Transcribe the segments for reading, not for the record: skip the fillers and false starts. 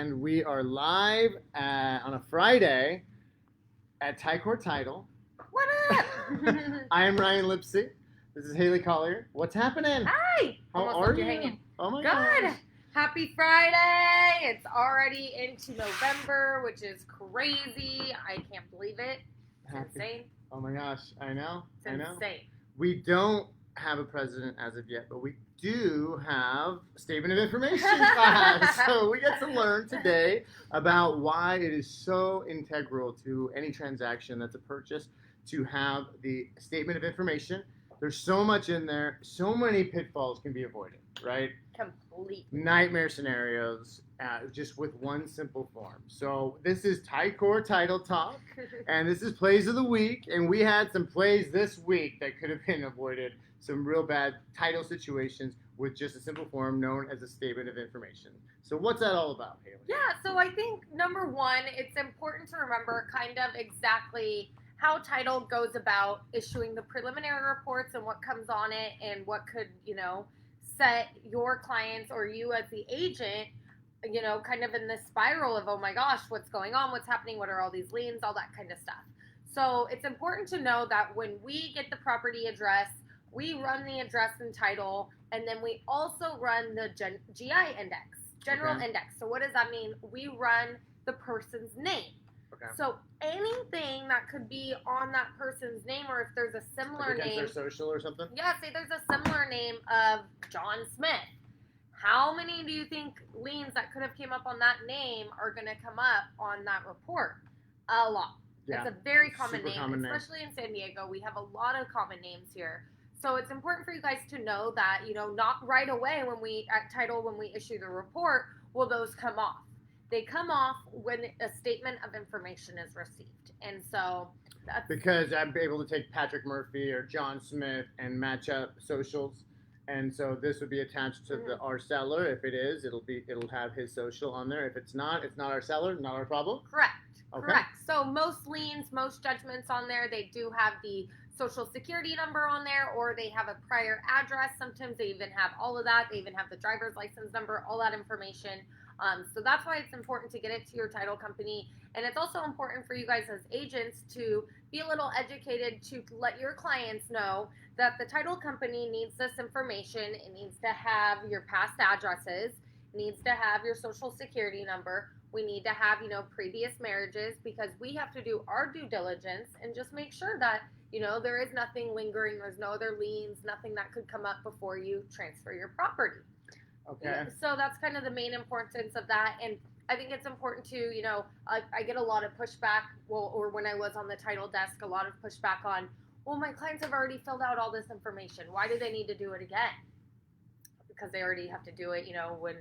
and we are live on a Friday at Ticor Title. What up? I am Ryan Lipsy. This is Haley Collier. What's happening? Hi. How Almost are left you? hanging. Oh my Good. gosh. Happy Friday. It's already into November, which is crazy. I can't believe it. It's Happy- insane. Oh my gosh. I know. It's I know. insane. We don't have a president as of yet, but we do have a statement of information class. So we get to learn today about why it is so integral to any transaction that's a purchase to have the statement of information. There's so much in there, so many pitfalls can be avoided, right? Completely. Nightmare scenarios just with one simple form. So this is Ticor Title Talk, and this is Plays of the Week, and we had some plays this week that could have been avoided, some real bad title situations with just a simple form known as a statement of information. So what's that all about, Haley? Yeah, so I think number one, it's important to remember kind of exactly how title goes about issuing the preliminary reports and what comes on it and what could, set your clients or you as the agent, kind of in this spiral of, oh my gosh, what's going on, what's happening, what are all these liens, all that kind of stuff. So it's important to know that when we get the property address, we run the address and title, and then we also run the GI index, general index. So what does that mean? We run the person's name. Okay. So anything that could be on that person's name, or if there's a similar Against name, their social or something? yeah, say there's a similar name of John Smith. How many do you think liens that could have came up on that name are going to come up on that report? A lot. Yeah. It's a very common Super name, common name. especially in San Diego. We have a lot of common names here. So it's important for you guys to know that, not right away when we issue the report, will those come off. They come off when a statement of information is received. And so that's Because I'm able to take Patrick Murphy or John Smith and match up socials. And so this would be attached to our seller. If it is, it'll have his social on there. If it's not our seller, not our problem. correct. Okay. Correct. So most liens, most judgments on there, they do have the social security number on there, or they have a prior address. Sometimes they even have all of that. They even have the driver's license number, all that information. So that's why it's important to get it to your title company. And it's also important for you guys as agents to be a little educated to let your clients know that the title company needs this information. It needs to have your past addresses, it needs to have your social security number. We need to have, previous marriages, because we have to do our due diligence and just make sure that, there is nothing lingering, there's no other liens, nothing that could come up before you transfer your property. Okay. So that's kind of the main importance of that. And I think it's important to, I get a lot of pushback, or when I was on the title desk, a lot of pushback on, well, my clients have already filled out all this information. Why do they need to do it again? Because they already have to do it, when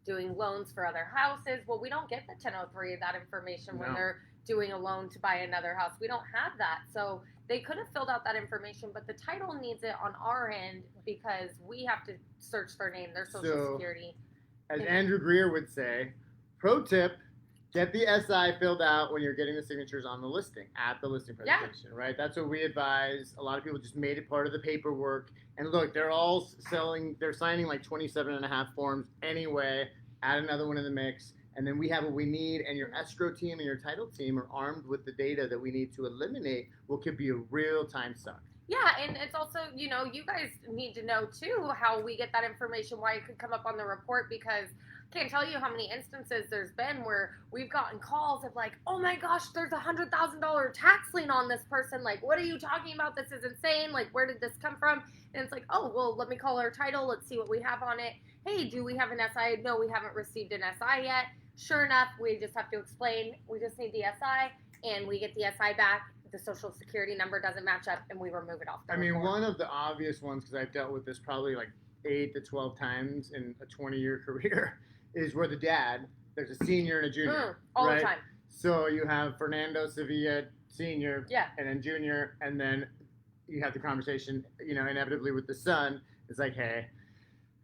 doing loans for other houses. Well, we don't get the 1003, that information when they're doing a loan to buy another house. We don't have that. So they could have filled out that information, but the title needs it on our end because we have to search their name, their social security. As Andrew Greer would say, pro tip, get the SI filled out when you're getting the signatures on the listing, at the listing presentation, right? That's what we advise. A lot of people just made it part of the paperwork. And look, they're all they're signing like 27 and a half forms anyway. Add another one in the mix. And then we have what we need, and your escrow team and your title team are armed with the data that we need to eliminate what could be a real time suck. Yeah, and it's also, you guys need to know, too, how we get that information, why it could come up on the report, because I can't tell you how many instances there's been where we've gotten calls of like, oh my gosh, there's a $100,000 tax lien on this person. Like, what are you talking about? This is insane. Like, where did this come from? And it's like, oh, well, let me call our title. Let's see what we have on it. Hey, do we have an SI? No, we haven't received an SI yet. Sure enough, we just have to explain. We just need the SI, and we get the SI back. The social security number doesn't match up, and we remove it off the report. One of the obvious ones, because I've dealt with this probably like 8 to 12 times in a 20-year career, is where there's a senior and a junior. All right? the time. So you have Fernando Sevilla, senior, Yeah. and then junior, and then you have the conversation, inevitably with the son. It's like, hey,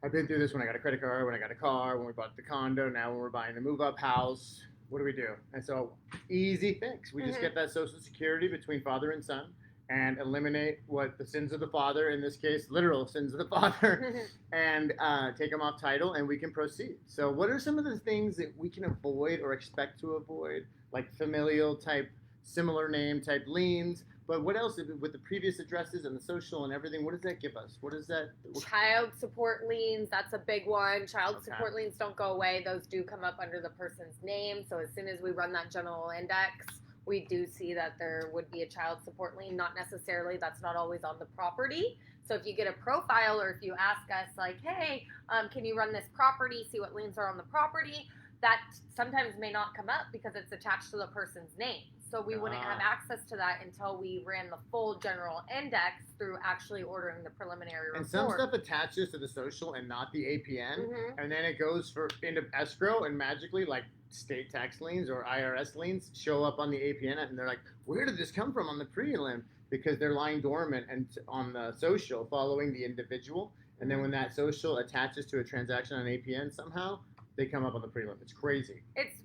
I've been through this when I got a credit card, when I got a car, when we bought the condo, now when we're buying a move-up house. What do we do? And so, easy fix. We just get that social security between father and son, and eliminate what the sins of the father, in this case, literal sins of the father, and take them off title, and we can proceed. So what are some of the things that we can avoid or expect to avoid, like familial type, similar name type liens? But what else with the previous addresses and the social and everything? What does that give us? What is that? Child support liens, that's a big one. Child support liens don't go away. Those do come up under the person's name. So as soon as we run that general index, we do see that there would be a child support lien. Not necessarily, that's not always on the property. So if you get a profile, or if you ask us like, hey, can you run this property, see what liens are on the property, that sometimes may not come up because it's attached to the person's name. So we wouldn't have access to that until we ran the full general index through actually ordering the preliminary report. And some stuff attaches to the social and not the APN, and then it goes into escrow, and magically, like state tax liens or IRS liens show up on the APN, and they're like, where did this come from on the prelim? Because they're lying dormant and on the social following the individual, and then when that social attaches to a transaction on APN somehow, they come up on the prelim. It's crazy. It's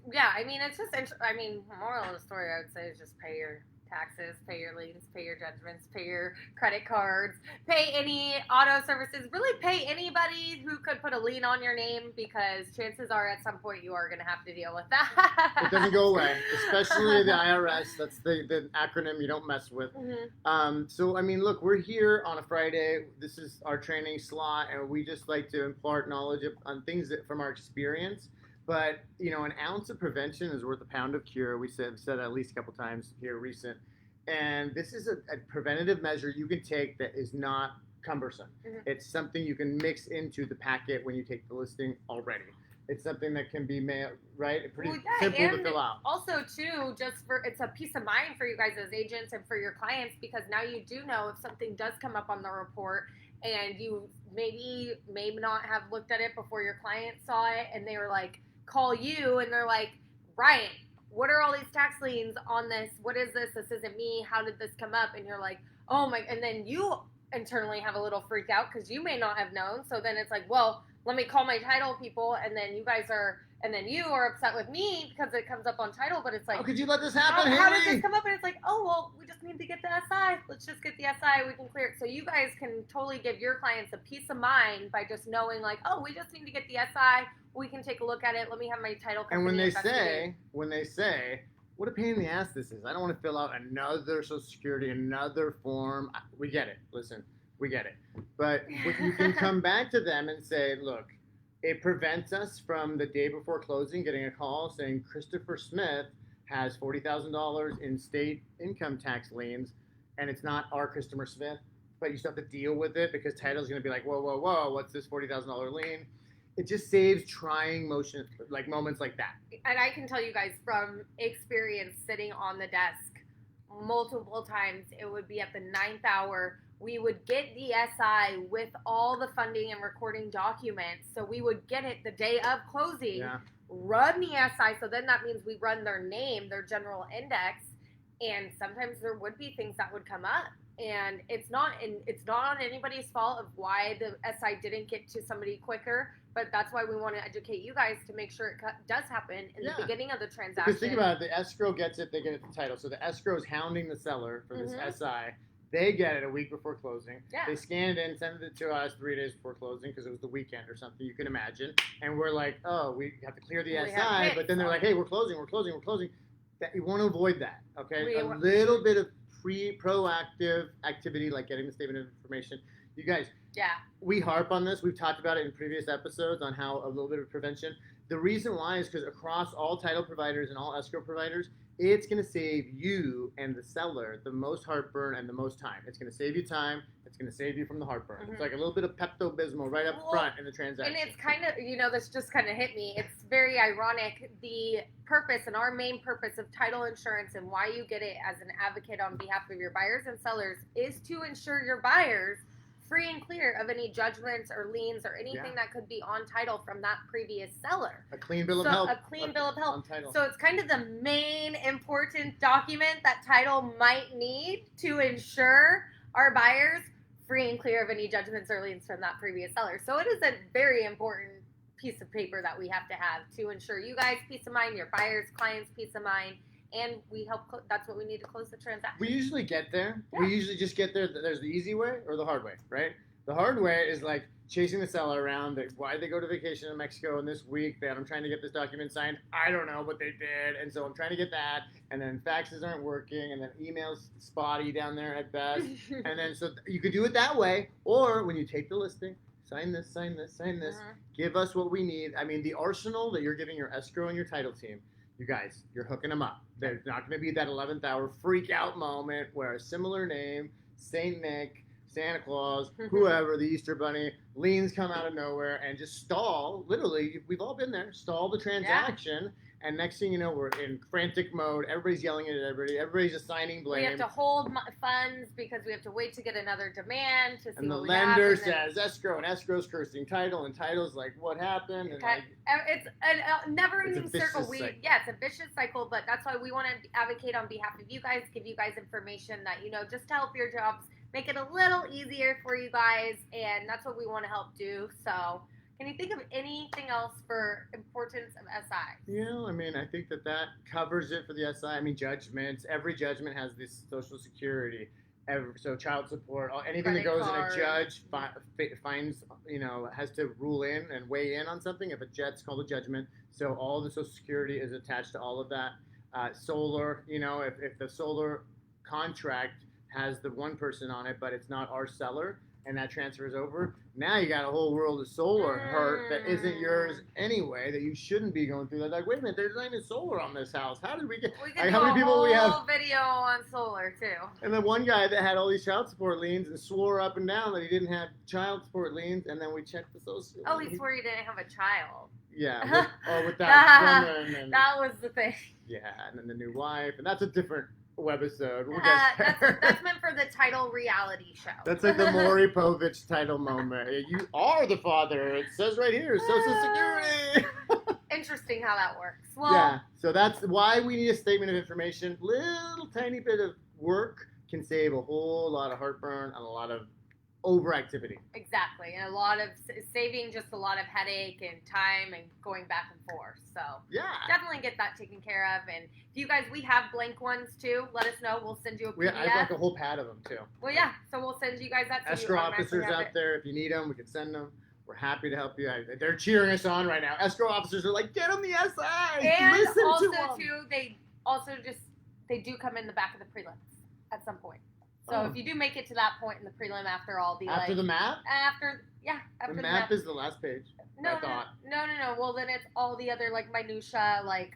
just, moral of the story, I would say, is just pay your taxes, pay your liens, pay your judgments, pay your credit cards, pay any auto services, really pay anybody who could put a lien on your name, because chances are at some point you are going to have to deal with that. It doesn't go away, especially the IRS. That's the acronym you don't mess with. So, look, we're here on a Friday. This is our training slot, and we just like to impart knowledge on things from our experience. But, an ounce of prevention is worth a pound of cure. We said at least a couple times here recent. And this is a preventative measure you can take that is not cumbersome. It's something you can mix into the packet when you take the listing already. It's something that can be mailed, right? Pretty simple to fill out. Also, too, it's a peace of mind for you guys as agents and for your clients, because now you do know if something does come up on the report and you may not have looked at it before your client saw it, and they were like, call you and they're like, Ryan, what are all these tax liens on this? What is this? This isn't me. How did this come up? And you're like, oh my, and then you internally have a little freak out because you may not have known. So then it's like, well, let me call my title people, and then you are upset with me because it comes up on title, but it's like, how could you let this happen, how did this come up? And it's like, oh, well, we just need to get the SI. Let's just get the SI. We can clear it. So you guys can totally give your clients a peace of mind by just knowing, like, oh, we just need to get the SI. We can take a look at it. Let me have my title company. And when they say, what a pain in the ass this is. I don't want to fill out another Social Security, another form. We get it. Listen, we get it. But you can come back to them and say, look, it prevents us from the day before closing getting a call saying Christopher Smith has $40,000 in state income tax liens, and it's not our Christopher Smith, but you still have to deal with it because title's going to be like, whoa, what's this $40,000 lien? It just saves trying moments like that. And I can tell you guys from experience sitting on the desk multiple times, it would be at the 9th hour. We would get the SI with all the funding and recording documents. So we would get it the day of closing, run the SI. So then that means we run their name, their general index. And sometimes there would be things that would come up. And it's not on anybody's fault of why the SI didn't get to somebody quicker. But that's why we want to educate you guys to make sure it does happen in the beginning of the transaction. Because think about it, the escrow gets it, they get it the title. So the escrow is hounding the seller for this SI. They get it a week before closing. They scan it in, send it to us 3 days before closing because it was the weekend or something, you can imagine. And we're like, oh, we have to clear the SI. But then they're like, hey, we're closing. You want to avoid that, okay? A little bit of proactive activity like getting the statement of information. You guys, we harp on this. We've talked about it in previous episodes on how a little bit of prevention. The reason why is because across all title providers and all escrow providers, it's going to save you and the seller the most heartburn and the most time. It's going to save you time. It's going to save you from the heartburn. It's like a little bit of Pepto-Bismol right up front in the transaction. And it's kind of, this just kind of hit me. It's very ironic. The purpose and our main purpose of title insurance and why you get it as an advocate on behalf of your buyers and sellers is to ensure your buyers free and clear of any judgments or liens or anything that could be on title from that previous seller. A clean bill of health. A clean bill of health. So it's kind of the main important document that title might need to ensure our buyers free and clear of any judgments or liens from that previous seller. So it is a very important piece of paper that we have to ensure you guys peace of mind, your buyers, clients peace of mind, and we help. That's what we need to close the transaction. We usually get there. Yeah. We usually just get there. There's the easy way or the hard way, right? The hard way is like chasing the seller around. Why they go to vacation in Mexico in this week? That I'm trying to get this document signed. I don't know what they did, and so I'm trying to get that. And then faxes aren't working, and then emails spotty down there at best. And then so you could do it that way, or when you take the listing, sign this, sign this, sign this. Give us what we need. I mean, the arsenal that you're giving your escrow and your title team. You guys, you're hooking them up. There's not going to be that 11th hour freak out moment where a similar name, Saint Nick, Santa Claus, whoever, the Easter Bunny, liens come out of nowhere and just stall. Literally, we've all been there. Stall the transaction, and next thing you know, we're in frantic mode. Everybody's yelling at everybody. Everybody's assigning blame. We have to hold funds because we have to wait to get another demand to see and the what we lender have, and says escrow, and escrow's cursing title, and title's like, what happened? And it's a never-ending It's a circle. vicious cycle. It's a vicious cycle, but that's why we want to advocate on behalf of you guys, give you guys information that just to help your jobs, make it a little easier for you guys, and that's what we want to help do. So, can you think of anything else for importance of SI? I mean, I think that covers it for the SI. I mean, judgments. Every judgment has this Social Security. So child support, anything that goes in a judge finds, has to rule in and weigh in on something. If it's called a judgment. So all the Social Security is attached to all of that. Solar, if the solar contract has the one person on it, but it's not our seller, and that transfers over, now you got a whole world of solar hurt that isn't yours anyway, that you shouldn't be going through. That like, wait a minute, there's not even solar on this house. How did we get? We can how many people we have? Video on solar too. And then one guy that had all these child support liens and swore up and down that he didn't have child support liens, and then we checked the social. Oh, he swore he didn't have a child. Yeah, with that woman. And, that was the thing. Yeah, and then the new wife, and that's a different webisode. We'll that's meant for the title reality show. That's like the Maury Povich title moment. You are the father. It says right here, Social Security. Interesting how that works. Well, yeah, so that's why we need a statement of information. Little tiny bit of work can save a whole lot of heartburn and a lot of overactivity. Exactly, and a lot of saving, just a lot of headache and time and going back and forth. So definitely get that taken care of. And if you guys, we have blank ones too. Let us know. We'll send you a PDF. I've got a whole pad of them too. Well, yeah. So we'll send you guys that. Escrow officers out there, if you need them, we can send them. We're happy to help you. They're cheering us on right now. Escrow officers are like, get them the SI. And listen also to them. They do come in the back of the prelims at some point. So if you do make it to that point in the prelim, after all, after the map. After the map is the last page. No. Well, then it's all the other like minutia, like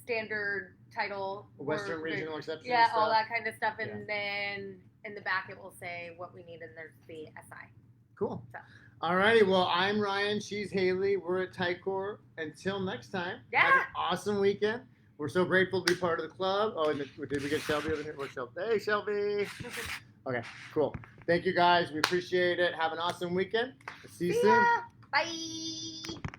standard title, Western regional exceptions. Yeah, all that kind of stuff, and then in the back it will say what we need, and there's the SI. Cool. So. Alrighty, well, I'm Ryan. She's Haley. We're at Ticor. Until next time. Yeah. Have an awesome weekend. We're so grateful to be part of the club. Oh, and did we get Shelby over here? Where's Shelby? Hey, Shelby. Okay, cool. Thank you, guys. We appreciate it. Have an awesome weekend. See you soon. Bye.